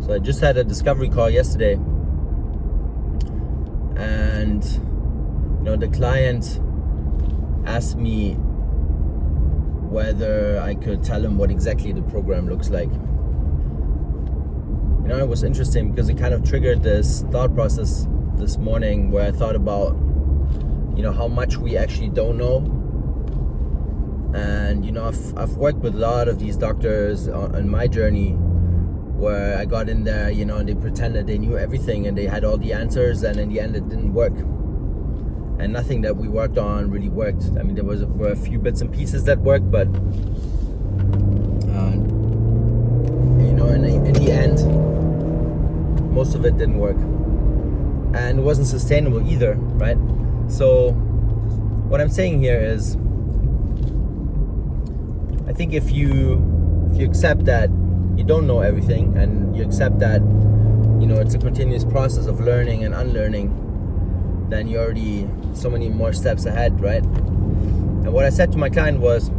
So I just had a discovery call yesterday, and the client asked me whether I could tell him what exactly the program looks like. It was interesting because it kind of triggered this thought process this morning where I thought about how much we actually don't know. And I've worked with a lot of these doctors on my journey where I got in there, and they pretended they knew everything and they had all the answers, and in the end it didn't work. And nothing that we worked on really worked. I mean, there were a few bits and pieces that worked, but in the end, most of it didn't work, and it wasn't sustainable either, right? So what I'm saying here is, I think if you accept that you don't know everything, and you accept that it's a continuous process of learning and unlearning, then you're already so many more steps ahead, right? And what I said to my client was,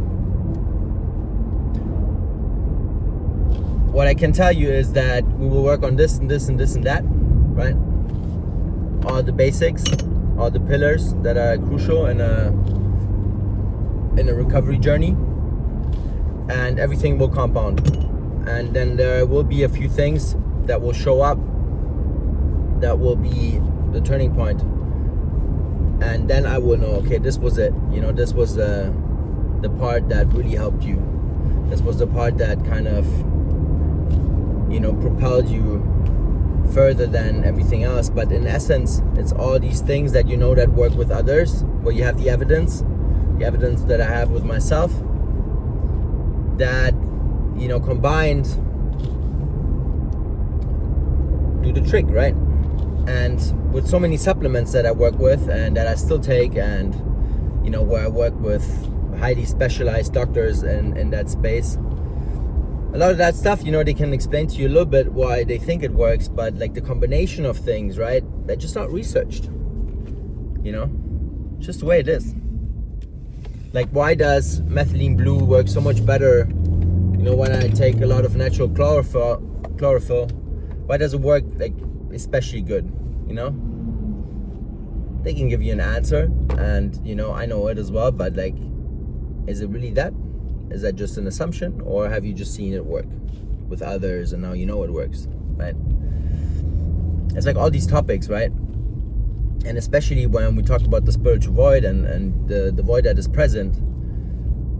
what I can tell you is that we will work on this and this and this and that, right? All the basics, all the pillars that are crucial in a recovery journey, and everything will compound. And then there will be a few things that will show up that will be the turning point. And then I will know, okay, this was it. This was the part that really helped you. This was the part that kind of, propelled you further than everything else. But in essence, it's all these things that that work with others, where you have the evidence that I have with myself, that combined do the trick, right? And with so many supplements that I work with and that I still take, and where I work with highly specialized doctors in that space, a lot of that stuff, they can explain to you a little bit why they think it works, but like the combination of things, right, they're just not researched. Just the way it is. Like, why does methylene blue work so much better when I take a lot of natural chlorophyll? Why does it work like especially good? They can give you an answer, and I know it as well, but like, is it really that? Is that just an assumption, or have you just seen it work with others and now it works, right? It's like all these topics, right? And especially when we talk about the spiritual void and the void that is present,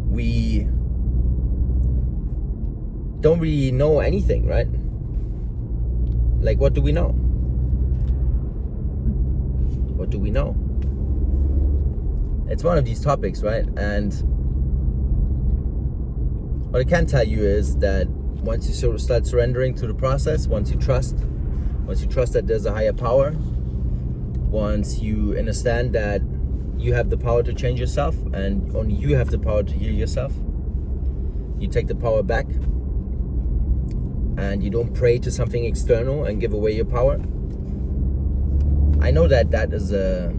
we don't really know anything, right? Like, what do we know? What do we know? It's one of these topics, right? And what I can tell you is that once you sort of start surrendering to the process, once you trust that there's a higher power, once you understand that you have the power to change yourself and only you have the power to heal yourself, you take the power back and you don't pray to something external and give away your power. I know that is the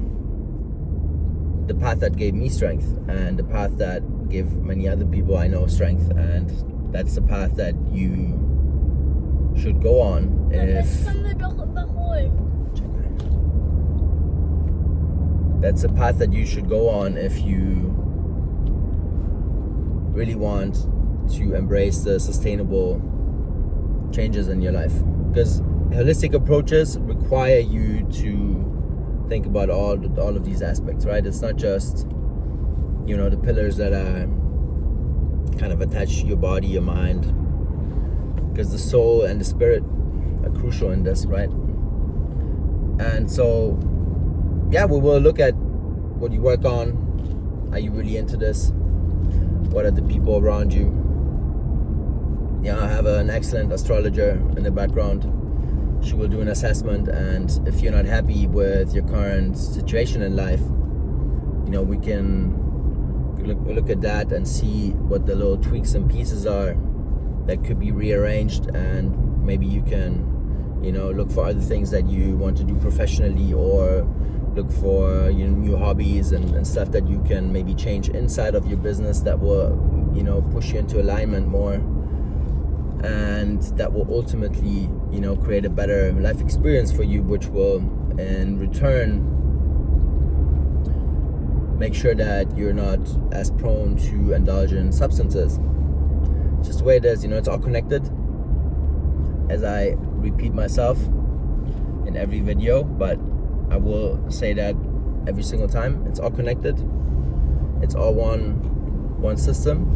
path that gave me strength, and the path that gave many other people I know strength, and that's the path that you should go on. That's the path that you should go on if you really want to embrace the sustainable changes in your life. Because holistic approaches require you to think about all of these aspects, right? It's not just the pillars that are kind of attached to your body, your mind, because the soul and the spirit are crucial in this, right? And so we will look at what you work on. Are you really into this? What are the people around you? I have an excellent astrologer in the background. She will do an assessment, and if you're not happy with your current situation in life, we can look at that and see what the little tweaks and pieces are that could be rearranged, and maybe you can look for other things that you want to do professionally, or look for new hobbies and stuff that you can maybe change inside of your business that will push you into alignment more. And and that will ultimately, create a better life experience for you, which will in return make sure that you're not as prone to indulge in substances. It's just the way it is, it's all connected, as I repeat myself in every video, but I will say that every single time. It's all connected. It's all one system.